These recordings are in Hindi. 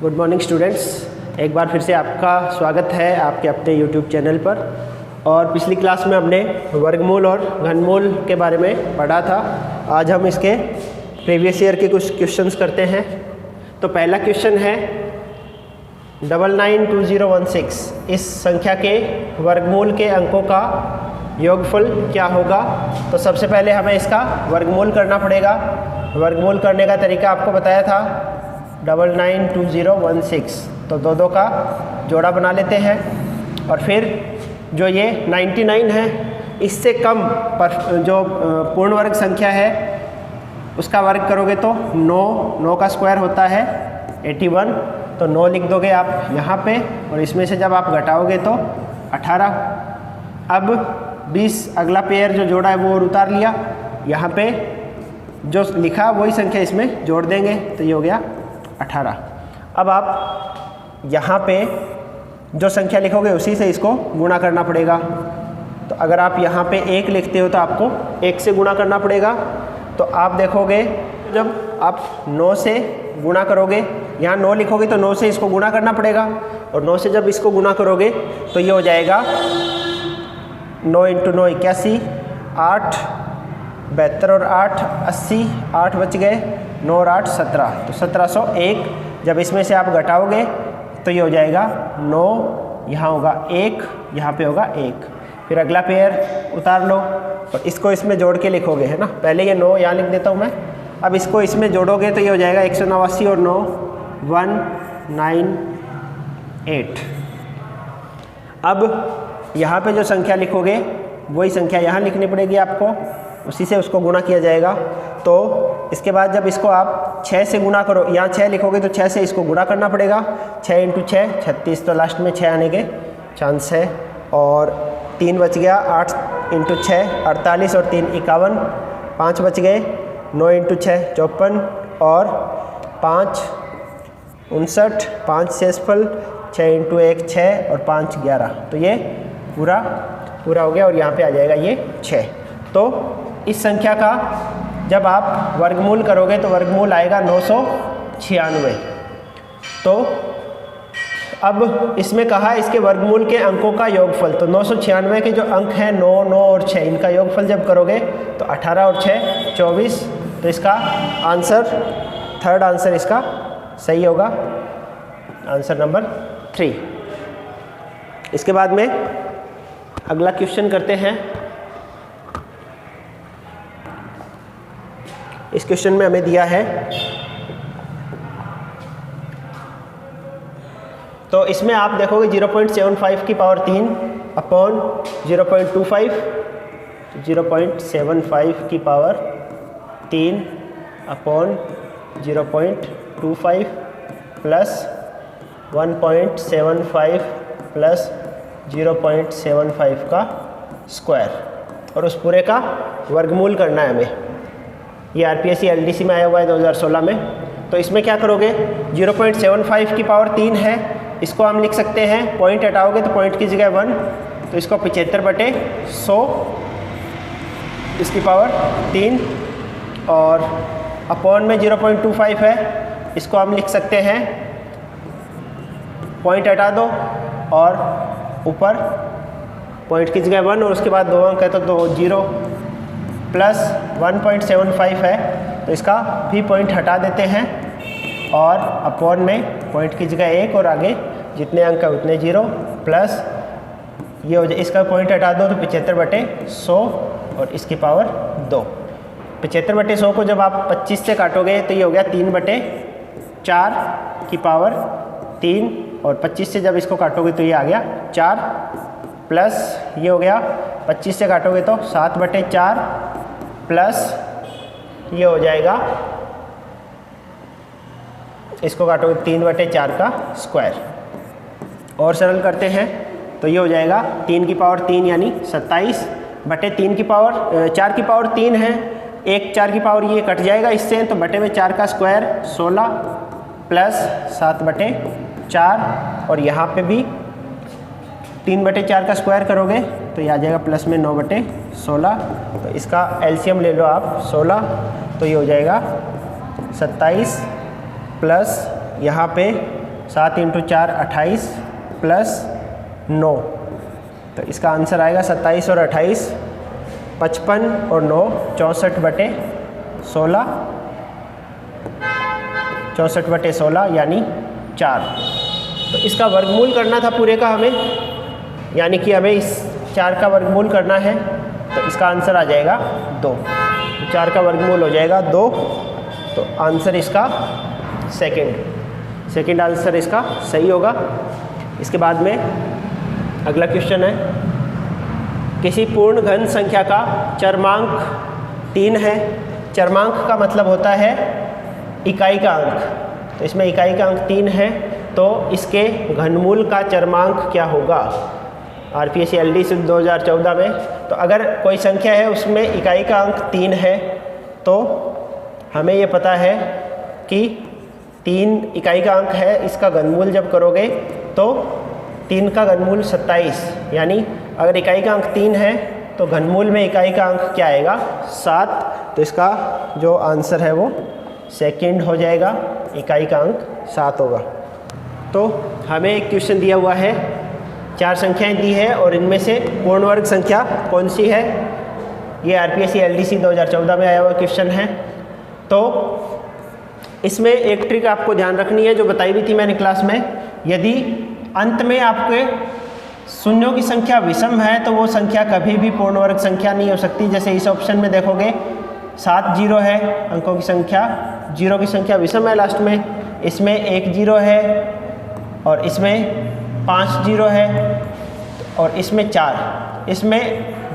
गुड मॉर्निंग स्टूडेंट्स, एक बार फिर से आपका स्वागत है आपके अपने यूट्यूब चैनल पर। और पिछली क्लास में हमने वर्गमूल और घनमूल के बारे में पढ़ा था। आज हम इसके प्रीवियस ईयर के कुछ क्वेश्चंस करते हैं। तो पहला क्वेश्चन है 992016, इस संख्या के वर्गमूल के अंकों का योगफल क्या होगा। तो सबसे पहले हमें इसका वर्गमूल करना पड़ेगा। वर्गमूल करने का तरीका आपको बताया था 992016। तो दो का जोड़ा बना लेते हैं और फिर जो ये 99 है इससे कम पर जो पूर्ण वर्ग संख्या है उसका वर्ग करोगे तो 9 का स्क्वायर होता है 81। तो 9 लिख दोगे आप यहाँ पे और इसमें से जब आप घटाओगे तो 18। अब 20 अगला पेयर जो जोड़ा है वो और उतार लिया, यहाँ पे जो लिखा वही संख्या इसमें जोड़ देंगे तो ये हो गया 18। अब आप यहाँ पे जो संख्या लिखोगे उसी से इसको गुणा करना पड़ेगा। तो अगर आप यहाँ पे 1 लिखते हो तो आपको 1 से गुणा करना पड़ेगा। तो आप देखोगे जब आप 9 से गुणा करोगे, यहाँ 9 लिखोगे तो 9 से इसको गुणा करना पड़ेगा और 9 से जब इसको गुणा करोगे तो ये हो जाएगा 9 × 9 81, 8 72 और 8 80, 8 बच गए, 9 और 8 17। तो 1701 जब इसमें से आप घटाओगे तो ये हो जाएगा 9, यहाँ होगा 1, यहाँ पे होगा 1। फिर अगला पेयर उतार लो और इसको इसमें जोड़ के लिखोगे, है ना। पहले ये 9 यहाँ लिख देता हूँ मैं। अब इसको इसमें जोड़ोगे तो ये हो जाएगा 189 और 9 198। अब यहाँ पे जो संख्या लिखोगे वही संख्या यहाँ लिखनी पड़ेगी आपको, उसी से उसको गुणा किया जाएगा। तो इसके बाद जब इसको आप 6 से गुणा करो, यहाँ 6 लिखोगे तो 6 से इसको गुणा करना पड़ेगा। 6 × 6 36, तो लास्ट में 6 आने के चांस है। और 3 बच गया, 8 × 6 48 और 3 51, 5 बच गए, 9 × 6 54 और 5 59, 5 शेषफल, 6 × 1 6 और 5 11। तो ये पूरा हो गया और यहाँ पे आ जाएगा ये 6। तो इस संख्या का जब आप वर्गमूल करोगे तो वर्गमूल आएगा 996। तो अब इसमें कहा इसके वर्गमूल के अंकों का योगफल। तो 996 के जो अंक हैं 9, 9 और 6, इनका योगफल जब करोगे तो 18 और 6 24। तो इसका आंसर, थर्ड आंसर इसका सही होगा, आंसर नंबर 3। इसके बाद में अगला क्वेश्चन करते हैं। इस क्वेश्चन में हमें दिया है, तो इसमें आप देखोगे 0.75 की पावर 3 अपॉन 0.25, 0.75 की पावर 3 अपॉन 0.25 प्लस 1.75 प्लस 0.75 का स्क्वायर और उस पूरे का वर्गमूल करना है हमें। ये आरपीएससी एलडीसी में आया हुआ है 2016 में। तो इसमें क्या करोगे, 0.75 की पावर 3 है, इसको हम लिख सकते हैं, पॉइंट हटाओगे तो पॉइंट की जगह 1, तो इसको 75/100 इसकी पावर 3 और अपॉन में 0.25 है, इसको हम लिख सकते हैं, पॉइंट हटा दो और ऊपर पॉइंट की जगह 1 और उसके बाद 2 अंक है तो 2 0 प्लस 1.75 है तो इसका भी पॉइंट हटा देते हैं और अपॉन में पॉइंट की जगह 1 और आगे जितने अंक है उतने 0 प्लस ये हो जाए, इसका पॉइंट हटा दो तो 75/100 और इसकी पावर 2। 75/100 को जब आप 25 से काटोगे तो ये हो गया 3/4 की पावर 3 और 25 से जब इसको काटोगे तो ये आ गया 4 प्लस ये हो गया 25 से काटोगे तो 7/4 प्लस ये हो जाएगा, इसको काटोगे 3/4 का स्क्वायर और सरल करते हैं तो ये हो जाएगा 3 की पावर 3 यानी 27/3 की पावर 4 की पावर 3 है, 1 4 की पावर ये कट जाएगा इससे, तो बटे में 4 का स्क्वायर 16 प्लस 7/4 और यहाँ पे भी 3/4 का स्क्वायर करोगे तो ये आ जाएगा प्लस में 9/16। तो इसका एलसीएम ले लो आप 16, तो ये हो जाएगा 27 प्लस यहाँ पे 7 × 4 28 प्लस 9, तो इसका आंसर आएगा 27 और 28 55 और 9 64/16, 64/16 यानी 4। तो इसका वर्गमूल करना था पूरे का हमें, यानी कि हमें इस 4 का वर्गमूल करना है, तो इसका आंसर आ जाएगा 2। 4 का वर्गमूल हो जाएगा 2, तो आंसर इसका सेकंड आंसर इसका सही होगा। इसके बाद में अगला क्वेश्चन है, किसी पूर्ण घन संख्या का चरमांक 3 है। चरमांक का मतलब होता है इकाई का अंक, तो इसमें इकाई का अंक 3 है, तो इसके घनमूल का चरमांक क्या होगा। आरपीएससी एलडीसी 2014 में, तो अगर कोई संख्या है उसमें इकाई का अंक 3 है, तो हमें ये पता है कि 3 इकाई का अंक है, इसका घनमूल जब करोगे तो 3 का घनमूल 27, यानी अगर इकाई का अंक 3 है तो घनमूल में इकाई का अंक क्या आएगा 7, तो इसका जो आंसर है वो सेकंड हो जाएगा, इकाई का अंक 7 होगा। तो हमें एक क्वेश्चन दिया हुआ है, 4 संख्याएं दी है और इनमें से पूर्ण वर्ग संख्या कौन सी है। ये आरपीएससी एलडीसी 2014 में आया हुआ क्वेश्चन है। तो इसमें एक ट्रिक आपको ध्यान रखनी है जो बताई भी थी मैंने क्लास में, यदि अंत में आपके शून्यों की संख्या विषम है तो वो संख्या कभी भी पूर्ण वर्ग संख्या नहीं हो सकती। जैसे इस ऑप्शन में देखोगे 7 जीरो है, अंकों की संख्या, जीरो की संख्या विषम है लास्ट में, इसमें 1 जीरो है और इसमें 5 जीरो है और इसमें 4, इसमें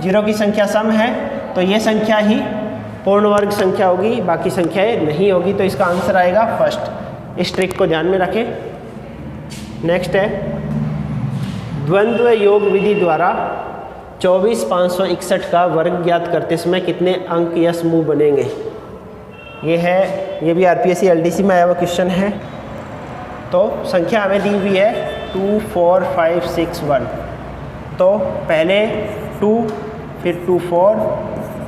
जीरो की संख्या सम है, तो ये संख्या ही पूर्ण वर्ग संख्या होगी, बाकी संख्याएं नहीं होगी, तो इसका आंसर आएगा फर्स्ट। इस ट्रिक को ध्यान में रखें। नेक्स्ट है, द्वंद्व योग विधि द्वारा 24,561 का वर्ग ज्ञात करते समय कितने अंक या समूह बनेंगे। ये भी आरपीएससी एलडीसी में आया हुआ क्वेश्चन है। तो संख्या हमें दी हुई है 2 4 5 6 1, तो पहले 2, फिर 2 4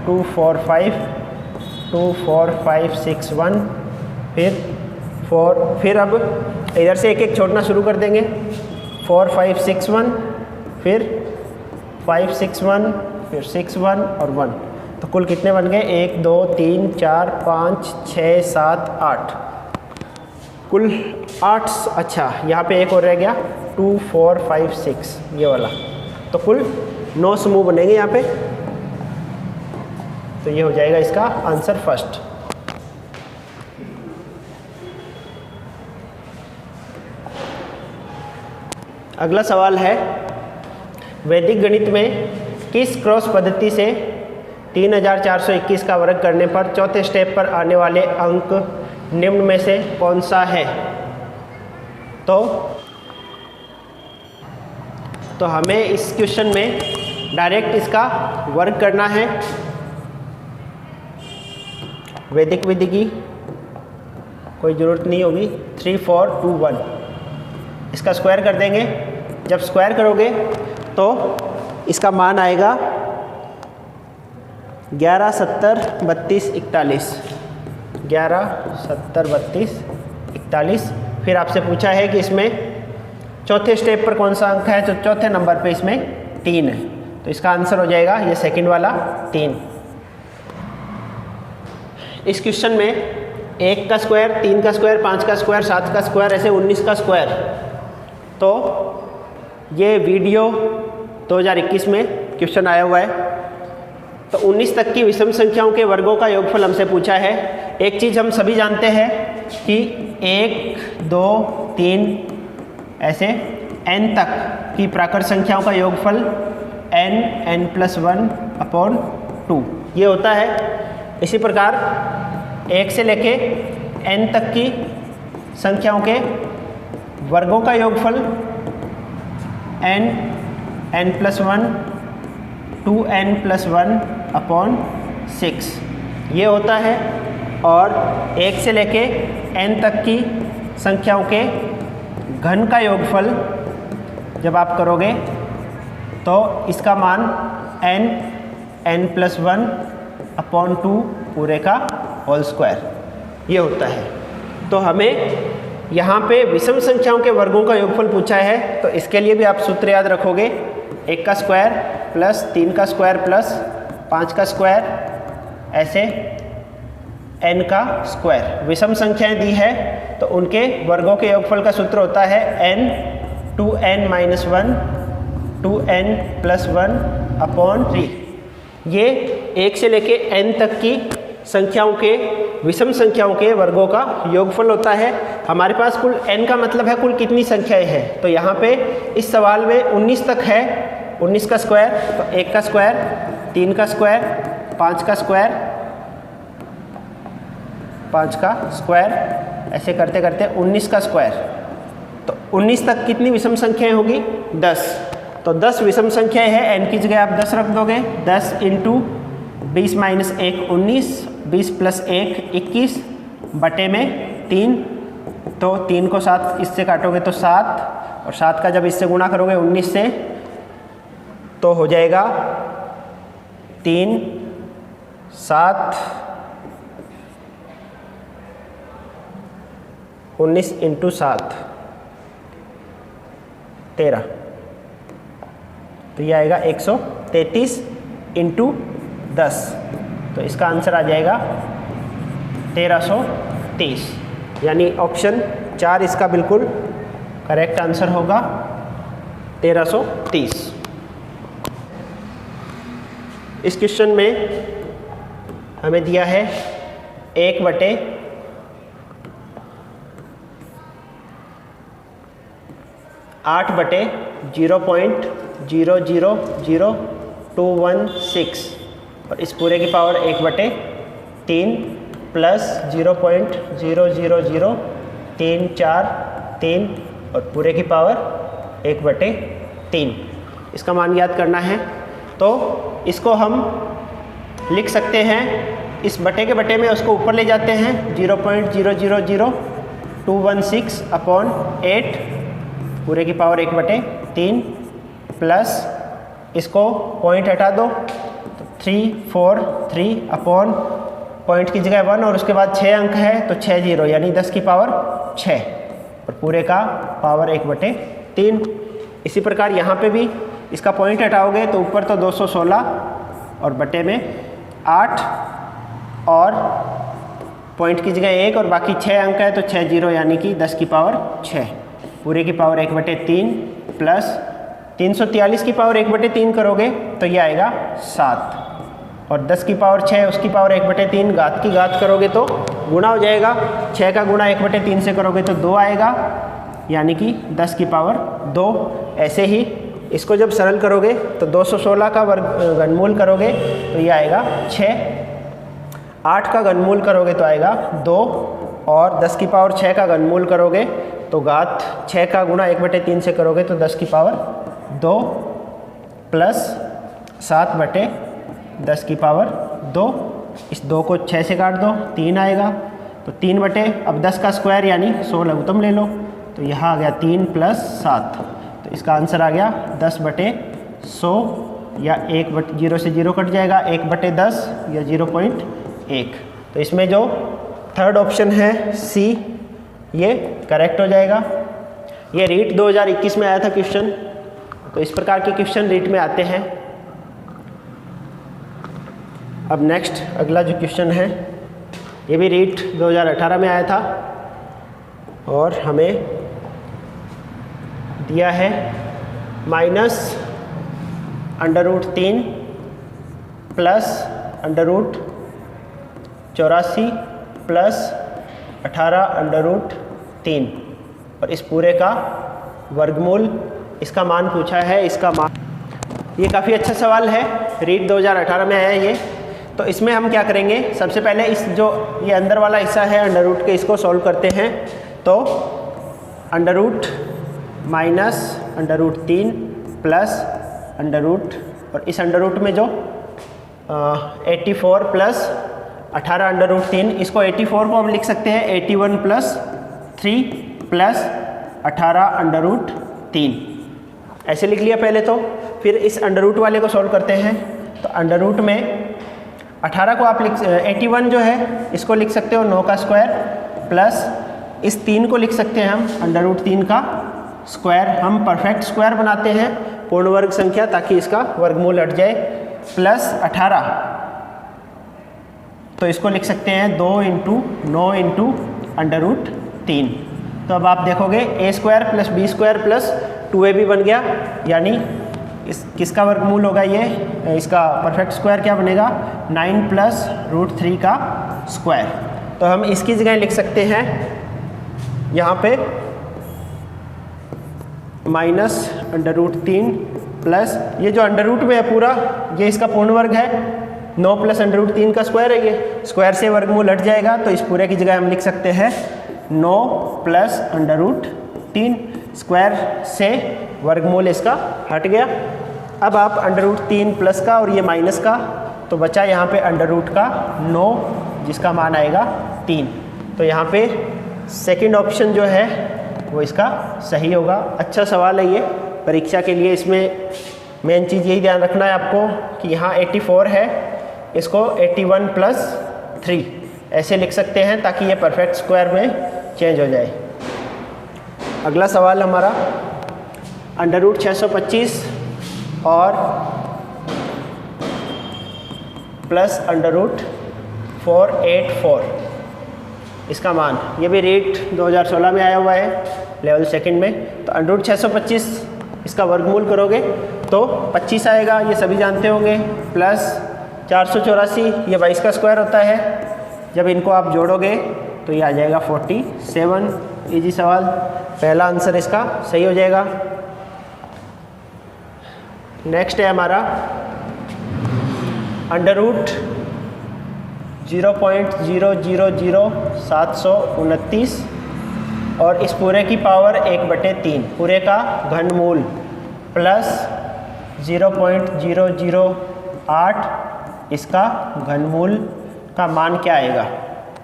2 4 5 2 4 5 6 1, फिर 4, फिर अब इधर से एक एक छोड़ना शुरू कर देंगे, 4 5 6 1, फिर 5 6 1, फिर 6 1 और 1, तो कुल कितने बन गए 1 2 3 4 5 6 7 8, कुल 8। अच्छा, यहाँ पे एक और रह गया 2 4 5 6, ये वाला, तो कुल 9 समूह बनेंगे यहाँ पे, तो ये हो जाएगा इसका आंसर फर्स्ट। अगला सवाल है, वैदिक गणित में किस क्रॉस पद्धति से 3421 का वर्ग करने पर चौथे स्टेप पर आने वाले अंक निम्न में से कौन सा है। तो हमें इस क्वेश्चन में डायरेक्ट इसका वर्ग करना है, वैदिक विधि की कोई ज़रूरत नहीं होगी। 3 4 2 1, इसका स्क्वायर कर देंगे। जब स्क्वायर करोगे तो इसका मान आएगा 11 70 32 41, 11 70 32 41। फिर आपसे पूछा है कि इसमें चौथे स्टेप पर कौन सा अंक है, तो चौथे नंबर पे इसमें 3 है, तो इसका आंसर हो जाएगा ये सेकंड वाला 3। इस क्वेश्चन में 1 का स्क्वायर, 3 का स्क्वायर, 5 का स्क्वायर, 7 का स्क्वायर, ऐसे 19 का स्क्वायर। तो ये वीडियो 2021 में क्वेश्चन आया हुआ है। तो 19 तक की विषम संख्याओं के वर्गों का योगफल हमसे पूछा है। एक चीज़ हम सभी जानते हैं कि 1 2 3 ऐसे n तक की प्राकृत संख्याओं का योगफल n+1/2 ये होता है। इसी प्रकार 1 से लेके n तक की संख्याओं के वर्गों का योगफल n+1 2n+1/6 ये होता है। और 1 से लेके n तक की संख्याओं के घन का योगफल जब आप करोगे तो इसका मान n+1/2 पूरे का होल स्क्वायर ये होता है। तो हमें यहाँ पे विषम संख्याओं के वर्गों का योगफल पूछा है, तो इसके लिए भी आप सूत्र याद रखोगे, 1 का स्क्वायर प्लस 3 का स्क्वायर प्लस 5 का स्क्वायर, ऐसे n का स्क्वायर। विषम संख्याएं दी है तो उनके वर्गों के योगफल का सूत्र होता है n 2n - 1 2n + 1/3। ये 1 से लेके n तक की संख्याओं के विषम संख्याओं के वर्गों का योगफल होता है। हमारे पास कुल n का मतलब है कुल कितनी संख्याएं हैं, तो यहाँ पे इस सवाल में 19 तक है। 19 का स्क्वायर तो 1 का स्क्वायर, 3 का स्क्वायर, 5 का स्क्वायर, 5 का स्क्वायर, ऐसे करते करते 19 का स्क्वायर। तो 19 तक कितनी विषम संख्याएं होगी? 10। तो 10 विषम संख्याएं हैं, n की जगह आप 10 रख दोगे। 10 × 20 - 1 19, 20 + 1 21 बटे में 3। तो 3 को 7 इससे काटोगे तो 7, और 7 का जब इससे गुणा करोगे 19 से तो हो जाएगा 3 7 19 × 7 13, तो ये आएगा 133 × 10, तो इसका आंसर आ जाएगा 1330, यानी ऑप्शन 4 इसका बिल्कुल करेक्ट आंसर होगा, 1330। इस क्वेश्चन में हमें दिया है 1/8/0.000216 और इस पूरे की पावर 1/3 प्लस 0.000343 और पूरे की पावर 1/3। इसका मान याद करना है, तो इसको हम लिख सकते हैं, इस बटे के बटे में उसको ऊपर ले जाते हैं, 0.000216/8 पूरे की पावर 1/3 प्लस इसको पॉइंट हटा दो तो 343 पॉइंट की जगह 1 और उसके बाद 6 अंक है तो 6 0 यानी 10 की पावर 6 और पूरे का पावर 1/3। इसी प्रकार यहाँ पे भी इसका पॉइंट हटाओगे तो ऊपर तो 216 और बटे में 8 और पॉइंट की जगह 1 और बाकी 6 अंक है तो 6 0 यानी कि 10 की पावर 6 पूरे की पावर 1/3 प्लस 343 की पावर 1/3 करोगे तो ये आएगा 7 और 10 की पावर 6 उसकी पावर 1/3 घात की घात करोगे तो गुणा हो जाएगा। 6 का गुणा 1/3 से करोगे तो 2 आएगा यानी कि 10 की पावर 2। ऐसे ही इसको जब सरल करोगे तो 216 का वर्ग घनमूल करोगे तो ये आएगा 6, 8 का घनमूल करोगे तो आएगा 2 और 10 की पावर 6 का घनमूल करोगे तो घात 6 का गुणा 1/3 से करोगे तो 10 की पावर 2 प्लस 7/10 की पावर 2। इस 2 को 6 से काट दो 3 आएगा तो 3 बटे अब 10 का स्क्वायर यानी 100 लघुत्तम ले लो तो यहाँ आ गया 3 + 7 तो इसका आंसर आ गया 10/100 या 0 से 0 कट जाएगा 1/10 या 0.1। तो इसमें जो थर्ड ऑप्शन है सी ये करेक्ट हो जाएगा। ये रीट 2021 में आया था क्वेश्चन, तो इस प्रकार के क्वेश्चन रीट में आते हैं। अब नेक्स्ट अगला जो क्वेश्चन है ये भी रीट 2018 में आया था और हमें दिया है -√3 प्लस √84 प्लस 18√3 और इस पूरे का वर्गमूल, इसका मान पूछा है। इसका मान, ये काफ़ी अच्छा सवाल है, रीट 2018 में आया है ये। तो इसमें हम क्या करेंगे, सबसे पहले इस जो ये अंदर वाला हिस्सा है अंडर रूट के, इसको सॉल्व करते हैं। तो under root minus under root 3 plus under root और इस अंडर रूट में जो 84 प्लस 18 अंडर रूट 3, इसको 84 को हम लिख सकते हैं 81 + 3 प्लस 18 अंडर रूट 3 ऐसे लिख लिया पहले। तो फिर इस अंडर रूट वाले को सॉल्व करते हैं। तो अंडर रूट में 18 को आप 81 जो है इसको लिख सकते हो 9 का स्क्वायर प्लस इस 3 को लिख सकते हैं हम √3 का स्क्वायर। हम परफेक्ट स्क्वायर बनाते हैं पूर्ण वर्ग संख्या ताकि इसका वर्गमूल हट जाए, प्लस 18। तो इसको लिख सकते हैं 2 × 9 × √3। तो अब आप देखोगे a² + b² + 2ab बन गया, यानी इस किसका वर्गमूल होगा ये, इसका परफेक्ट स्क्वायर क्या बनेगा 9 + √3 का स्क्वायर। तो हम इसकी जगह लिख सकते हैं यहाँ पे -√3 प्लस ये जो अंडर रूट में है पूरा, ये इसका पूर्ण वर्ग है। 9 + √3 का स्क्वायर है, ये स्क्वायर से वर्गमूल हट जाएगा, तो इस पूरे की जगह हम लिख सकते हैं 9 + √3। स्क्वायर से वर्गमूल इसका हट गया। अब आप √3 प्लस का और ये माइनस का, तो बचा यहाँ पे √ का 9 जिसका मान आएगा 3। तो यहाँ पे सेकंड ऑप्शन जो है वो इसका सही होगा। अच्छा सवाल है ये परीक्षा के लिए। इसमें मेन चीज़ यही ध्यान रखना है आपको कि यहाँ 84 है, इसको 81 + 3 ऐसे लिख सकते हैं ताकि ये परफेक्ट स्क्वायर में चेंज हो जाए। अगला सवाल हमारा √625 और प्लस √484 इसका मान, ये भी रेट 2016 में आया हुआ है लेवल सेकंड में। तो √625 इसका वर्गमूल करोगे तो 25 आएगा, ये सभी जानते होंगे, प्लस 484 ये 22 का स्क्वायर होता है। जब इनको आप जोड़ोगे तो ये आ जाएगा 47। इजी सवाल, पहला आंसर इसका सही हो जाएगा। नेक्स्ट है हमारा √0.000729 और इस पूरे की पावर 1/3 पूरे का घनमूल प्लस 0.008 इसका घनमूल का मान क्या आएगा,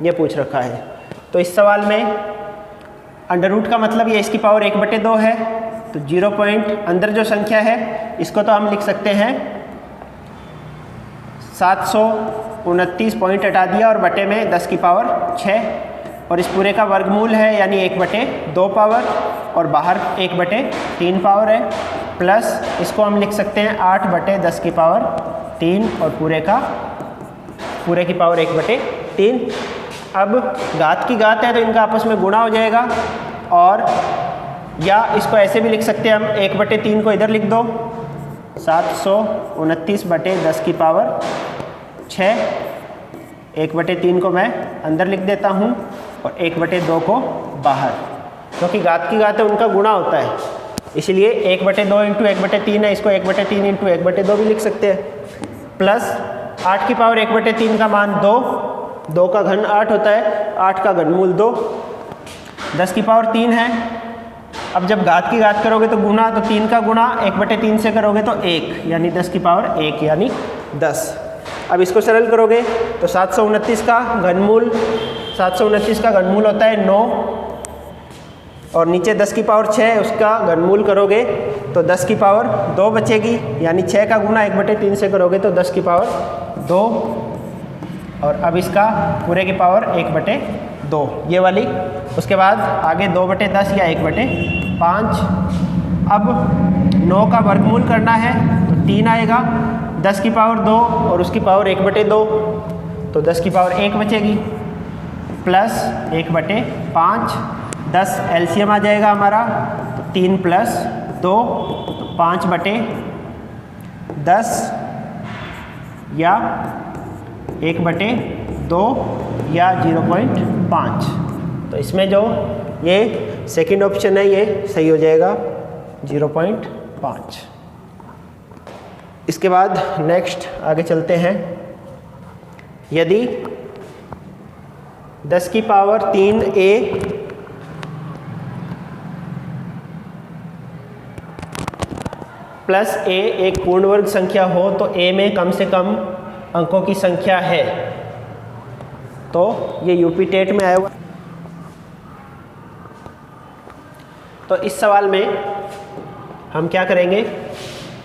ये पूछ रखा है। तो इस सवाल में √ का मतलब ये इसकी पावर 1/2 है, तो 0 पॉइंट अंदर जो संख्या है इसको तो हम लिख सकते हैं 729 पॉइंट हटा दिया और बटे में 10 की पावर 6, और इस पूरे का वर्गमूल है यानी 1/2 पावर और बाहर 1/3 पावर है, प्लस इसको हम लिख सकते हैं 8/10 की पावर 3 और पूरे की पावर 1/3। अब घात की घात है तो इनका आपस में गुणा हो जाएगा, और या इसको ऐसे भी लिख सकते हैं हम 1/3 को इधर लिख दो, 729/10 की पावर 6, 1/3 को मैं अंदर लिख देता हूँ और 1/2 को बाहर, क्योंकि घात की घात है उनका गुणा होता है, इसलिए 1/2 × 1/3 है, इसको 1/3 × 1/2 भी लिख सकते हैं। प्लस 8 की पावर 1/3 का मान 2 का घन 8 होता है, 8 का घनमूल 2, 10 की पावर 3 है। अब जब घात की घात करोगे तो गुणा, तो 3 का गुणा 1/3 से करोगे तो 1 यानी 10 की पावर 1 यानी 10। अब इसको सरल करोगे तो 729 का घनमूल होता है 9, और नीचे 10 की पावर 6 उसका घनमूल करोगे तो 10 की पावर 2 बचेगी, यानी 6 का गुणा 1/3 से करोगे तो 10 की पावर 2, और अब इसका पूरे की पावर 1/2 ये वाली। उसके बाद आगे 2/10 या 1/5। अब 9 का वर्गमूल करना है तो 3 आएगा, 10 की पावर 2 और उसकी पावर 1/2, तो 10 की पावर 1 बचेगी, प्लस 1/5, 10 एलसीएम आ जाएगा हमारा, तो 3 + 2 तो 5/10 या 1/2 या 0.5। तो इसमें जो ये सेकंड ऑप्शन है ये सही हो जाएगा 0.5। इसके बाद नेक्स्ट आगे चलते हैं। यदि 10 की पावर 3a प्लस a एक पूर्ण वर्ग संख्या हो तो a में कम से कम अंकों की संख्या है। तो ये यूपी टेट में आया हुआ। तो इस सवाल में हम क्या करेंगे,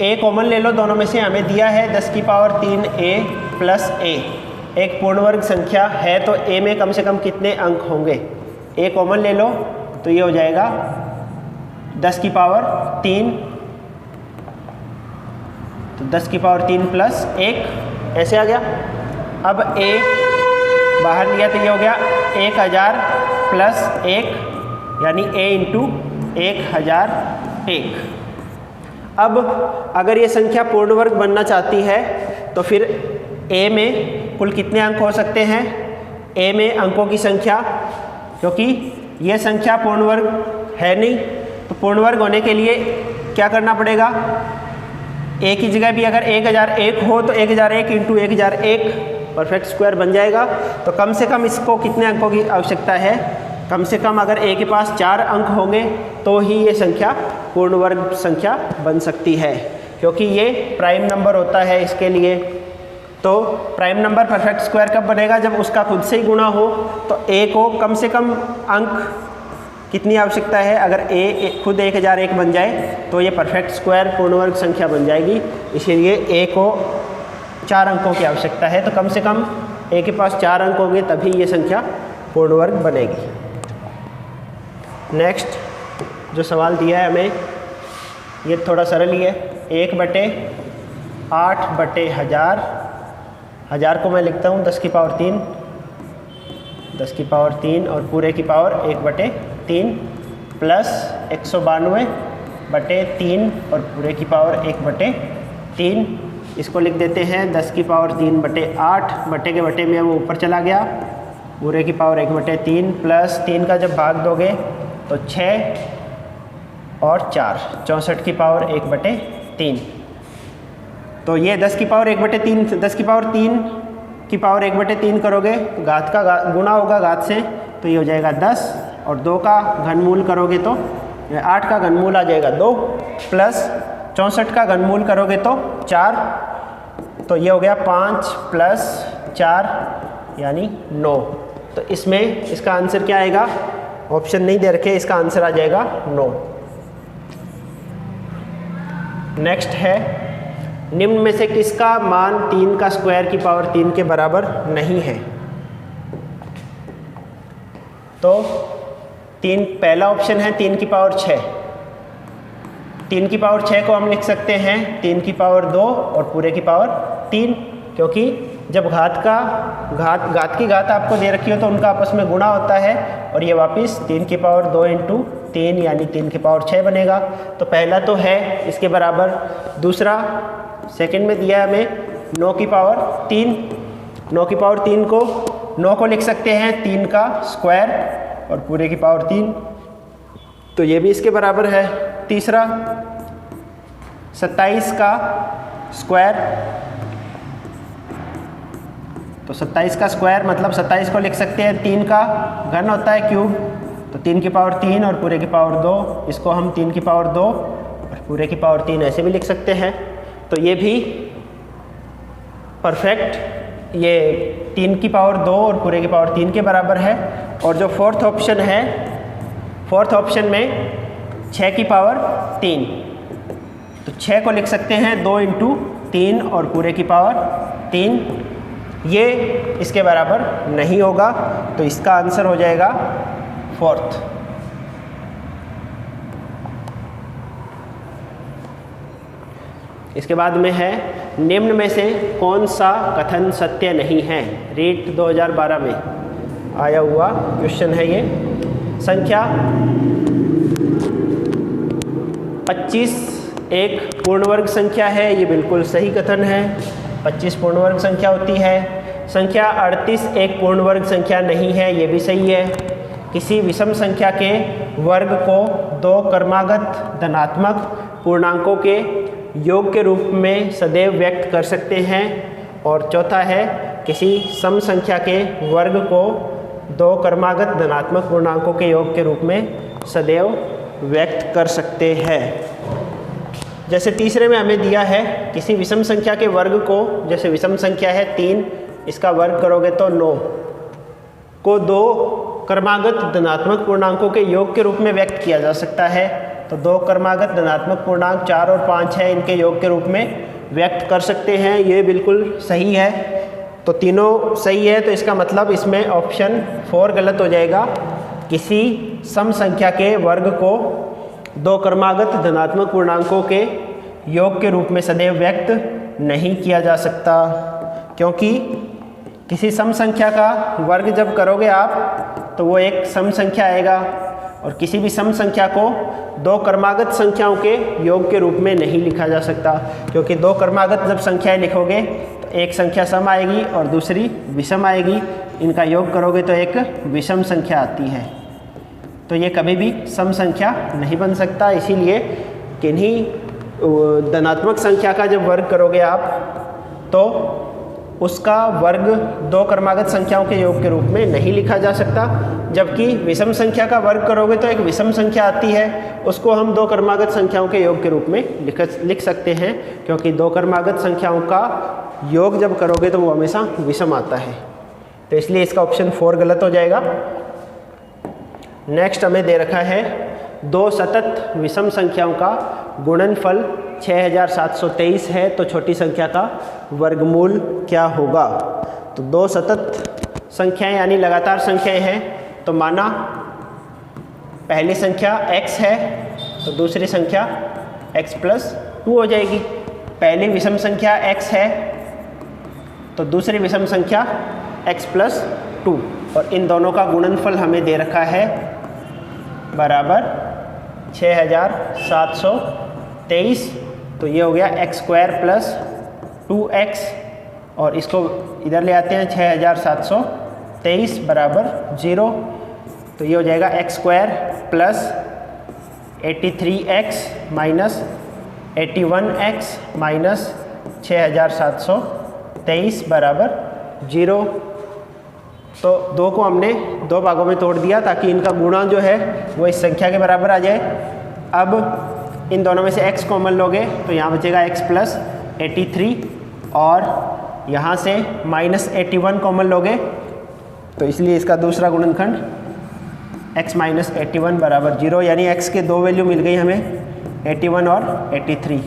a कॉमन ले लो दोनों में से। हमें दिया है 10 की पावर 3a प्लस a एक पूर्ण वर्ग संख्या है, तो a में कम से कम कितने अंक होंगे। a कॉमन ले लो तो ये हो जाएगा 10 की पावर 3, तो 10 की पावर 3 प्लस 1 ऐसे आ गया। अब a बाहर लिया तो ये हो गया 1000 प्लस 1 यानी a इंटू 1001। अब अगर ये संख्या पूर्ण वर्ग बनना चाहती है तो फिर a में कुल कितने अंक हो सकते हैं? a में अंकों की संख्या, क्योंकि ये संख्या पूर्ण वर्ग है नहीं, तो पूर्ण वर्ग होने के लिए क्या करना पड़ेगा? a की जगह भी अगर 1001 हो तो 1001 इंटू 1001 परफेक्ट स्क्वायर बन जाएगा। तो कम से कम इसको कितने अंकों की आवश्यकता है? कम से कम अगर a के पास 4 अंक होंगे तो ही ये संख्या पूर्ण वर्ग संख्या बन सकती है, क्योंकि ये प्राइम नंबर होता है इसके लिए। तो प्राइम नंबर परफेक्ट स्क्वायर कब बनेगा? जब उसका खुद से ही गुणा हो। तो a को कम से कम अंक कितनी आवश्यकता है? अगर a खुद 1001 बन जाए तो ये परफेक्ट स्क्वायर पूर्ण वर्ग संख्या बन जाएगी। इसीलिए a को 4 अंकों की आवश्यकता है। तो कम से कम a के पास 4 अंक होंगे तभी ये संख्या पूर्ण वर्ग बनेगी। नेक्स्ट जो सवाल दिया है हमें, ये थोड़ा सरल ही है। 1/8/1000, 1000 को मैं लिखता हूँ 10 की पावर 3, 10 की पावर 3 और पूरे की पावर 1/3 प्लस 192/3 और पूरे की पावर 1/3। इसको लिख देते हैं 10 की पावर 3/8, बटे के बटे में वो ऊपर चला गया, पूरे की पावर 1/3 प्लस 3 का जब भाग दोगे तो 6 और 4, 64 की पावर 1/3। तो ये 10 की पावर 1/3, 10 की पावर 3 की पावर 1/3 करोगे तो घात का गुणा होगा घात से, तो ये हो जाएगा 10, और 2 का घनमूल करोगे तो 8 का घनमूल आ जाएगा 2, प्लस 64 का घनमूल करोगे तो 4, तो ये हो गया 5 प्लस 4 यानी 9। तो इसमें इसका आंसर क्या आएगा? ऑप्शन नहीं दे रखे, इसका आंसर आ जाएगा 9। नेक्स्ट है, निम्न में से किसका मान 3 का स्क्वायर की पावर 3 के बराबर नहीं है? तो पहला ऑप्शन है 3 की पावर 6। 3 की पावर 6 को हम लिख सकते हैं 3 की पावर 2 और पूरे की पावर 3, क्योंकि जब घात की घात आपको दे रखी हो तो उनका आपस में गुणा होता है, और ये वापस 3 की पावर 2 इंटू 3 यानी 3 की पावर 6 बनेगा। तो पहला तो है इसके बराबर। दूसरा सेकंड में दिया है हमें 9 की पावर 3, 9 की पावर 3 को 9 को लिख सकते हैं 3 का स्क्वायर और पूरे की पावर 3, तो ये भी इसके बराबर है। तीसरा 27 का स्क्वायर, तो 27 का स्क्वायर मतलब 27 को लिख सकते हैं 3 का घन होता है क्यूब, तो 3 की पावर 3 और पूरे की पावर 2, इसको हम 3 की पावर 2 और पूरे की पावर 3 ऐसे भी लिख सकते हैं। तो ये भी परफेक्ट, ये 3 की पावर 2 और पूरे की पावर 3 के बराबर है। और जो फोर्थ ऑप्शन है, फोर्थ ऑप्शन में 6 की पावर 3, तो 6 को लिख सकते हैं 2 इंटू 3 और पूरे की पावर 3, ये इसके बराबर नहीं होगा, तो इसका आंसर हो जाएगा फोर्थ। इसके बाद में है, निम्न में से कौन सा कथन सत्य नहीं है? रीट 2012 में आया हुआ क्वेश्चन है ये। संख्या 25 एक पूर्ण वर्ग संख्या है, ये बिल्कुल सही कथन है। 25 पूर्ण वर्ग संख्या होती है। संख्या 38 एक पूर्ण वर्ग संख्या नहीं है, ये भी सही है। किसी विषम संख्या के वर्ग को 2 क्रमागत धनात्मक पूर्णांकों के योग के रूप में सदैव व्यक्त कर सकते हैं। और चौथा है, किसी सम संख्या के वर्ग को 2 क्रमागत धनात्मक पूर्णांकों के योग के रूप में सदैव व्यक्त कर सकते हैं। जैसे तीसरे में हमें दिया है, किसी विषम संख्या के वर्ग को, जैसे विषम संख्या है 3, इसका वर्ग करोगे तो 9 को 2 क्रमागत धनात्मक पूर्णांकों के योग के रूप में व्यक्त किया जा सकता है। तो 2 क्रमागत धनात्मक पूर्णांक 4 और 5 है, इनके योग के रूप में व्यक्त कर सकते हैं, ये बिल्कुल सही है। तो तीनों सही है, तो इसका मतलब इसमें ऑप्शन 4 गलत हो जाएगा। किसी सम संख्या के वर्ग को दो क्रमागत धनात्मक पूर्णांकों के योग के रूप में सदैव व्यक्त नहीं किया जा सकता, क्योंकि किसी सम संख्या का वर्ग जब करोगे आप तो वो एक सम संख्या आएगा, और किसी भी सम संख्या को दो क्रमागत संख्याओं के योग के रूप में नहीं लिखा जा सकता, क्योंकि दो क्रमागत जब संख्याएं लिखोगे तो एक संख्या सम आएगी और दूसरी विषम आएगी, इनका योग करोगे तो एक विषम संख्या आती है, तो ये कभी भी सम संख्या नहीं बन सकता। इसीलिए किन्हीं धनात्मक संख्या का जब वर्ग करोगे आप तो उसका वर्ग दो क्रमागत संख्याओं के योग के रूप में नहीं लिखा जा सकता, जबकि विषम संख्या का वर्ग करोगे तो एक विषम संख्या आती है, उसको हम दो क्रमागत संख्याओं के योग के रूप में लिख सकते हैं, क्योंकि दो क्रमागत संख्याओं का योग जब करोगे तो वो हमेशा विषम आता है। तो इसलिए इसका ऑप्शन 4 गलत हो जाएगा। नेक्स्ट हमें दे रखा है दो सतत विषम संख्याओं का गुणनफल 6723 है, तो छोटी संख्या का वर्गमूल क्या होगा। तो दो सतत संख्याएं यानी लगातार संख्याएं हैं, तो माना पहली संख्या x है तो दूसरी संख्या x+2 हो जाएगी। पहली विषम संख्या x है तो दूसरी विषम संख्या x+2, और इन दोनों का गुणनफल हमें दे रखा है बराबर 6723, तो ये हो गया x² + 2x, और इसको इधर ले आते हैं 6723 बराबर 0, तो ये हो जाएगा x² + 83x minus 81x minus 6723 बराबर 0। तो दो को हमने दो भागों में तोड़ दिया ताकि इनका गुणा जो है वो इस संख्या के बराबर आ जाए। अब इन दोनों में से x कॉमन लोगे तो यहाँ बचेगा x + 83, और यहाँ से -81 कॉमन लोगे तो इसलिए इसका दूसरा गुणनखंड x - 81 बराबर 0, यानी x के दो वैल्यू मिल गई हमें 81 और 83।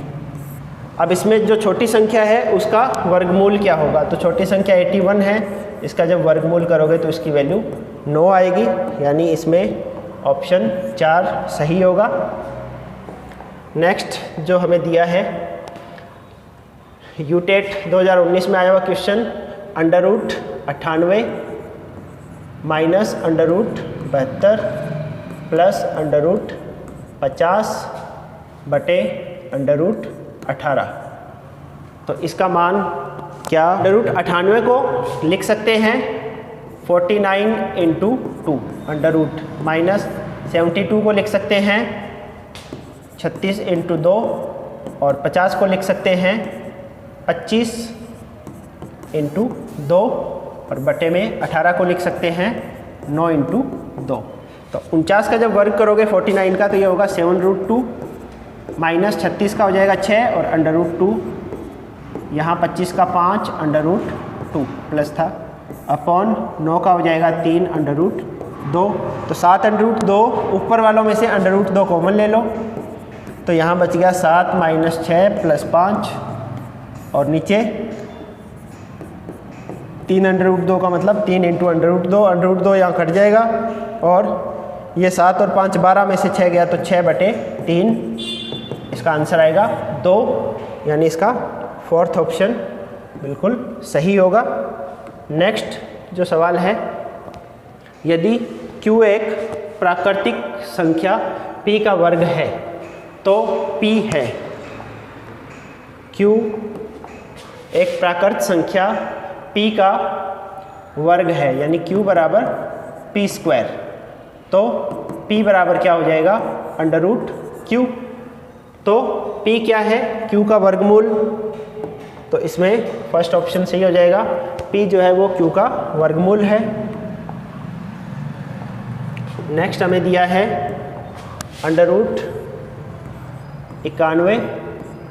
अब इसमें जो छोटी संख्या है उसका वर्गमूल क्या होगा। तो छोटी संख्या 81 है, इसका जब वर्गमूल करोगे तो इसकी वैल्यू 9 आएगी, यानी इसमें ऑप्शन 4 सही होगा। नेक्स्ट जो हमें दिया है यूटेट 2019 में आया हुआ क्वेश्चन, √98 माइनस √72 प्लस √50 बटे √18, तो इसका मान क्या। √98 को लिख सकते हैं 49 × 2 √ माइनस 72 को लिख सकते हैं 36 × 2, और 50 को लिख सकते हैं 25 × 2, और बटे में 18 को लिख सकते हैं 9 × 2। तो 49 का जब वर्ग करोगे 49 का तो ये होगा 7√2 माइनस 36 का हो जाएगा 6 और √2, यहाँ 25 का 5 √2 प्लस था, अपॉन 9 का हो जाएगा 3 √2। तो 7 √2 ऊपर वालों में से √2 कॉमन ले लो, तो यहाँ बच गया 7 - 6 + 5, और नीचे 3 √2 का मतलब 3 × √2 यहाँ कट जाएगा, और ये 7 और 5 12 में से 6 गया तो 6/3, इसका आंसर आएगा 2, यानी इसका 4th ऑप्शन बिल्कुल सही होगा। नेक्स्ट जो सवाल है, यदि Q एक प्राकृतिक संख्या P का वर्ग है तो P है। Q एक प्राकृत संख्या P का वर्ग है, यानी Q बराबर P², तो P बराबर क्या हो जाएगा √Q। तो P क्या है, Q का वर्गमूल, तो इसमें फर्स्ट ऑप्शन सही हो जाएगा। P जो है वो Q का वर्गमूल है। नेक्स्ट हमें दिया है √91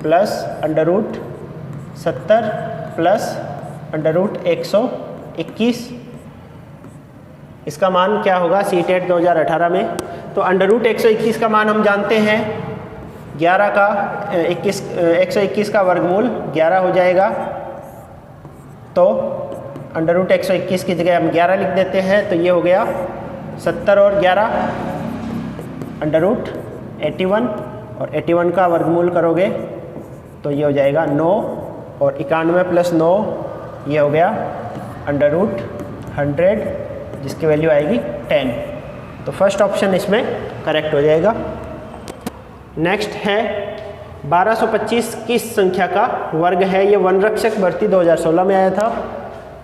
प्लस √70 प्लस √121, इसका मान क्या होगा CTET 2018 में। तो √121 का मान हम जानते हैं 11 का 121 का वर्गमूल 11 हो जाएगा, तो √121 की जगह हम 11 लिख देते हैं, तो ये हो गया 70 और 11 अंडर रूट 81 और 81 का वर्गमूल करोगे तो ये हो जाएगा 9 और 91 प्लस 9 ये हो गया अंडर रूट 100 जिसकी वैल्यू आएगी 10। तो फर्स्ट ऑप्शन इसमें करेक्ट हो जाएगा। नेक्स्ट है 1225 किस संख्या का वर्ग है? ये वनरक्षक भर्ती 2016 में आया था।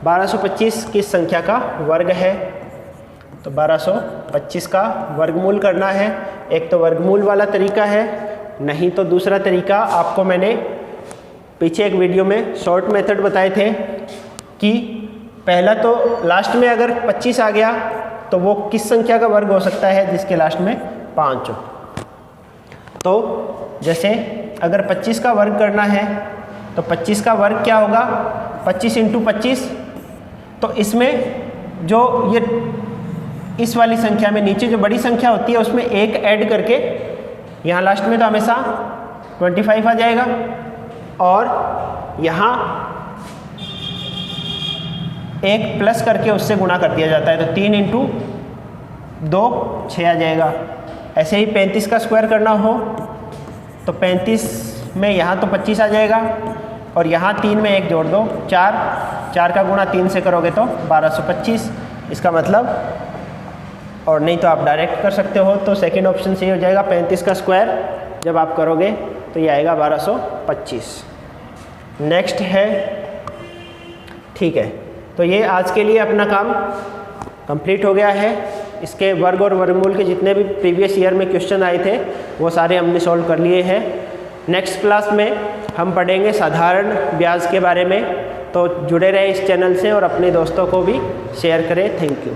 1225 किस संख्या का वर्ग है? तो 1225 का वर्गमूल करना है। एक तो वर्गमूल वाला तरीका है, नहीं तो दूसरा तरीका आपको मैंने पीछे एक वीडियो में शॉर्ट मेथड बताए थे कि पहला तो लास्ट में अगर 25 आ गया तो वो किस संख्या का वर्ग हो सकता है जिसके लास्ट में 5 हो। तो जैसे अगर 25 का वर्ग करना है तो 25 का वर्ग क्या होगा? 25 इंटू 25। तो इसमें जो ये इस वाली संख्या में नीचे जो बड़ी संख्या होती है उसमें एक ऐड करके यहाँ लास्ट में तो हमेशा 25 आ जाएगा और यहाँ एक प्लस करके उससे गुणा कर दिया जाता है। तो 3 इंटू 2 6 आ जाएगा। ऐसे ही 35 का स्क्वायर करना हो तो 35 में यहाँ तो 25 आ जाएगा और यहाँ 3 में 1 जोड़ दो 4 का गुणा 3 से करोगे तो 1225। इसका मतलब, और नहीं तो आप डायरेक्ट कर सकते हो, तो सेकंड ऑप्शन सही हो जाएगा। 35 का स्क्वायर जब आप करोगे तो ये आएगा 1225। नेक्स्ट है, ठीक है, तो ये आज के लिए अपना काम कंप्लीट हो गया है। इसके वर्ग और वर्गमूल के जितने भी प्रीवियस ईयर में क्वेश्चन आए थे वो सारे हमने सॉल्व कर लिए हैं। नेक्स्ट क्लास में हम पढ़ेंगे साधारण ब्याज के बारे में। तो जुड़े रहे इस चैनल से और अपने दोस्तों को भी शेयर करें। Thank you.